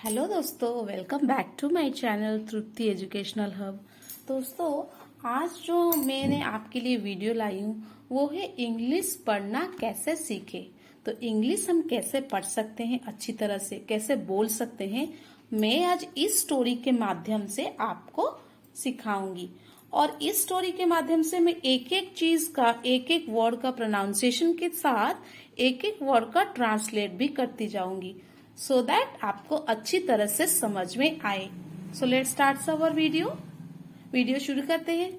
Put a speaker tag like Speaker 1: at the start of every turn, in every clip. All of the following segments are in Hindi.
Speaker 1: हेलो दोस्तों, welcome back to my channel Tripti educational hub. दोस्तों, आज जो मैंने आपके लिए वीडियो लाई हूँ वो है इंग्लिश पढ़ना कैसे सीखे। तो इंग्लिश हम कैसे पढ़ सकते हैं, अच्छी तरह से कैसे बोल सकते हैं, मैं आज इस स्टोरी के माध्यम से आपको सिखाऊंगी। और इस स्टोरी के माध्यम से मैं एक एक चीज का, एक एक वर्ड का प्रोनाउंसिएशन के साथ एक एक वर्ड का ट्रांसलेट भी करती जाऊंगी, सो दैट आपको अच्छी तरह से समझ में आए। So let start our video शुरू करते हैं।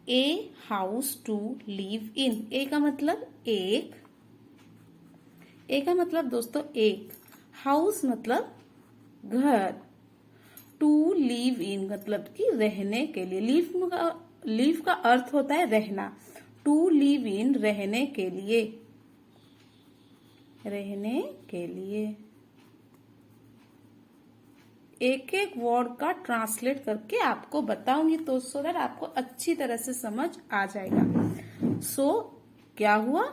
Speaker 1: A house to live in. A का मतलब एक, ए का मतलब दोस्तों एक, हाउस मतलब घर, टू लिव इन मतलब कि रहने के लिए। लिव का अर्थ होता है रहना, टू लिव इन रहने के लिए, रहने के लिए। एक एक वर्ड का ट्रांसलेट करके आपको बताऊंगी तो सो दैट आपको अच्छी तरह से समझ आ जाएगा। क्या हुआ,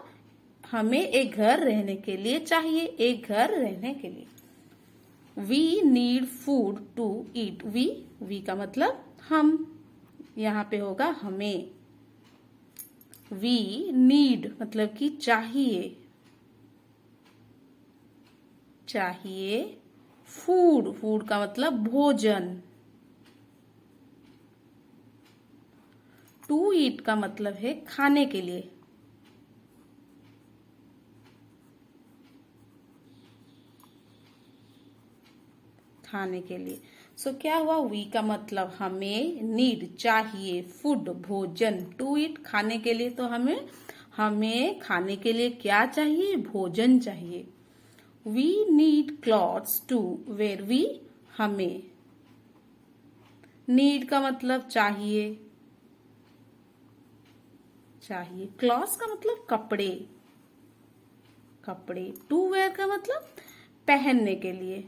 Speaker 1: हमें एक घर रहने के लिए चाहिए, एक घर रहने के लिए। We need food to eat. We का मतलब हम, यहाँ पे होगा हमें। वी नीड मतलब कि चाहिए, चाहिए। फूड का मतलब भोजन। टू ईट का मतलब है खाने के लिए। खाने के लिए। क्या हुआ, वी का मतलब हमें, नीड चाहिए, फूड भोजन, टू ईट खाने के लिए। तो हमें खाने के लिए क्या चाहिए, भोजन चाहिए। We need clothes to wear. हमें, नीड का मतलब चाहिए, चाहिए। क्लॉथ्स का मतलब कपड़े, कपड़े। टू वेयर का मतलब पहनने के लिए,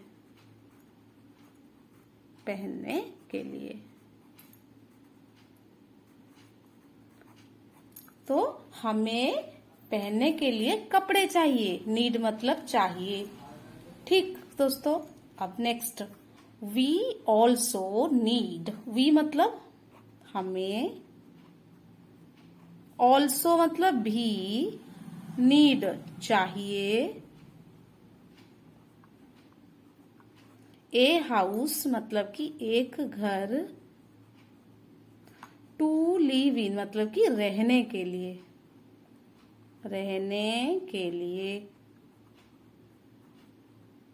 Speaker 1: पहनने के लिए। तो हमें पहनने के लिए कपड़े चाहिए, नीड मतलब चाहिए। ठीक दोस्तों, अब next, we also need. We मतलब हमें, ऑल्सो मतलब भी, नीड चाहिए। ए हाउस मतलब कि एक घर, टू लिव इन मतलब कि रहने के लिए, रहने के लिए।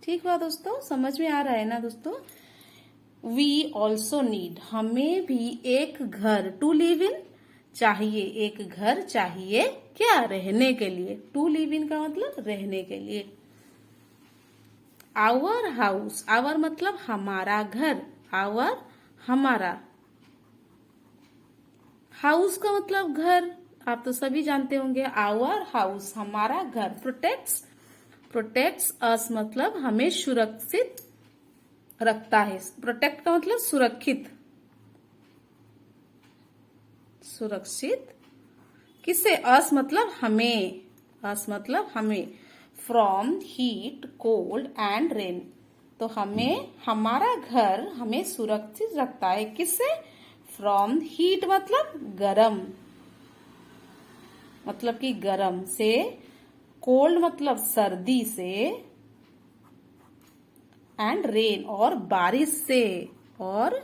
Speaker 1: ठीक हुआ दोस्तों, समझ में आ रहा है ना दोस्तों। वी ऑल्सो नीड, हमें भी एक घर, टू लिव इन चाहिए, एक घर चाहिए, क्या, रहने के लिए। टू लिव इन का मतलब रहने के लिए। आवर हाउस, आवर मतलब हमारा घर, आवर हमारा। हाउस का मतलब घर, आप तो सभी जानते होंगे। आवर हाउस हमारा घर। प्रोटेक्ट्स अस मतलब हमें सुरक्षित रखता है। प्रोटेक्ट का मतलब सुरक्षित, सुरक्षित किससे, अस मतलब हमें, अस मतलब हमें। From heat, cold and rain. तो हमें, हमारा घर हमें सुरक्षित रखता है किससे, फ्रॉम हीट मतलब गरम, मतलब कि गरम से। कोल्ड मतलब सर्दी से, एंड रेन और बारिश से। और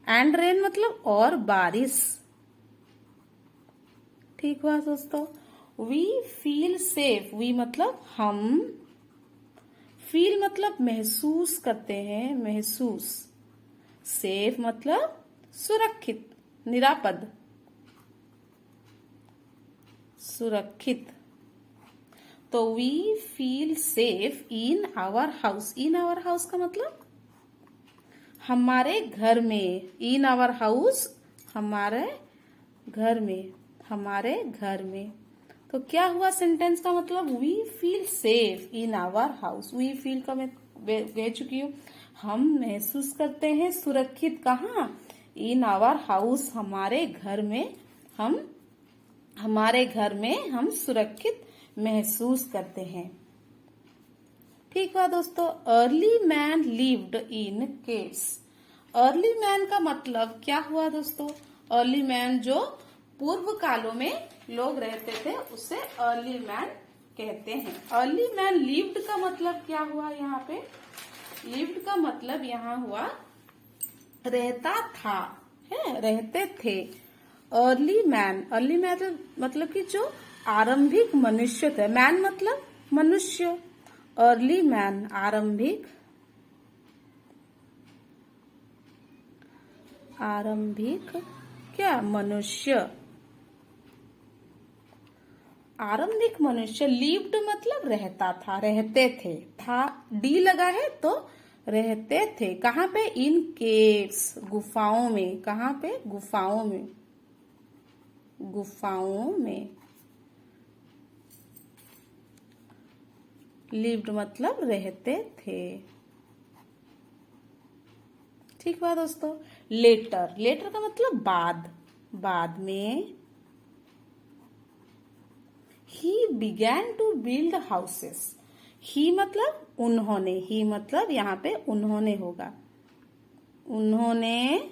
Speaker 1: एंड रेन मतलब और बारिश। ठीक हुआ दोस्तों। We feel safe. वी मतलब हम, फील मतलब महसूस करते हैं, महसूस। सेफ मतलब सुरक्षित, निरापद, सुरक्षित। तो we feel safe in our house. In our house का मतलब हमारे घर में, इन आवर हाउस हमारे घर में, हमारे घर में। तो क्या हुआ, सेंटेंस का मतलब we feel safe in our house. We feel का मैं कह चुकी हूँ, हम महसूस करते हैं सुरक्षित, कहाँ, इन आवर हाउस हमारे घर में। हम, हमारे घर में हम सुरक्षित महसूस करते हैं। ठीक हुआ दोस्तों। Early man lived in caves. Early man का मतलब क्या हुआ दोस्तों? अर्ली मैन जो पूर्व कालों में लोग रहते थे उसे अर्ली मैन कहते हैं। अर्ली मैन लिव्ड का मतलब क्या हुआ यहाँ पे? लिव्ड का मतलब यहाँ हुआ रहता था, है, रहते थे। अर्ली मैन मतलब कि जो आरंभिक मनुष्य थे। मैन मतलब मनुष्य। अर्ली मैन आरंभिक क्या? मनुष्य। आरंभिक मनुष्य। लिव्ड मतलब रहता था, रहते थे। था डी लगा है तो रहते थे। कहाँ पे? इन केव्स, गुफाओं में। कहाँ पे? गुफाओं में। गुफाओं में। लिव्ड मतलब रहते थे। ठीक हुआ दोस्तों। लेटर। लेटर का मतलब बाद, बाद में। He began to build houses. He मतलब उन्होंने। ही मतलब यहाँ पे उन्होंने होगा। उन्होंने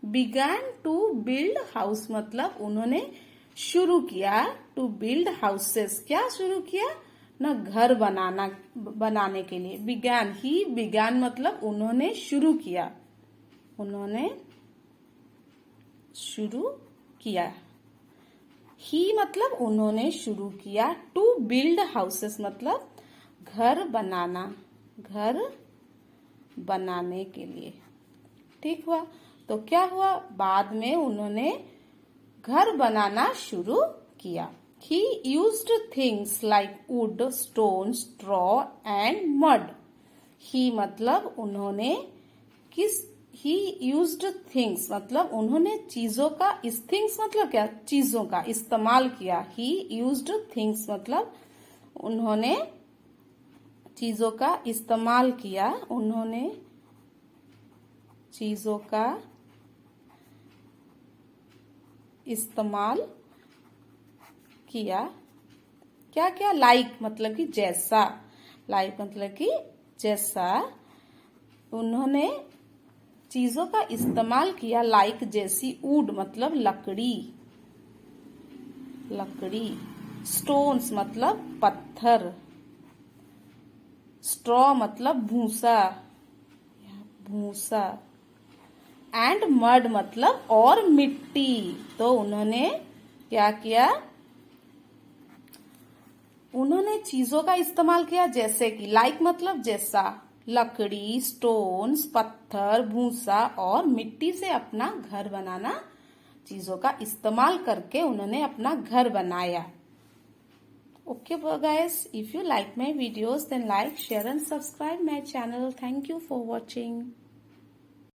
Speaker 1: बिगैन टू बिल्ड हाउस मतलब उन्होंने शुरू किया। टू बिल्ड हाउसेस क्या शुरू किया? ना घर बनाने के लिए। बिगैन, ही बिगैन मतलब उन्होंने शुरू किया। उन्होंने शुरू किया। ही मतलब उन्होंने शुरू किया। टू बिल्ड हाउसेस मतलब घर बनाना, घर बनाने के लिए। ठीक हुआ। तो क्या हुआ? बाद में उन्होंने घर बनाना शुरू किया। He used things like wood, stone, straw and mud. He मतलब उन्होंने He used things मतलब उन्होंने चीजों का, things मतलब क्या? चीजों का इस्तेमाल किया। He used things मतलब उन्होंने चीजों का इस्तेमाल किया। उन्होंने चीजों का इस्तेमाल किया। क्या क्या? लाइक मतलब कि जैसा। लाइक मतलब कि जैसा। उन्होंने चीजों का इस्तेमाल किया लाइक जैसी। वुड मतलब लकड़ी, लकड़ी। स्टोन्स मतलब पत्थर। स्ट्रॉ मतलब भूसा, भूसा। एंड मड मतलब और मिट्टी। तो उन्होंने क्या किया? उन्होंने चीजों का इस्तेमाल किया जैसे कि, लाइक मतलब जैसा, लकड़ी, स्टोन्स, पत्थर, भूसा और मिट्टी से अपना घर बनाना, चीजों का इस्तेमाल करके उन्होंने अपना घर बनाया। Okay guys, if you like my videos then like, share and subscribe my channel. Thank you for watching.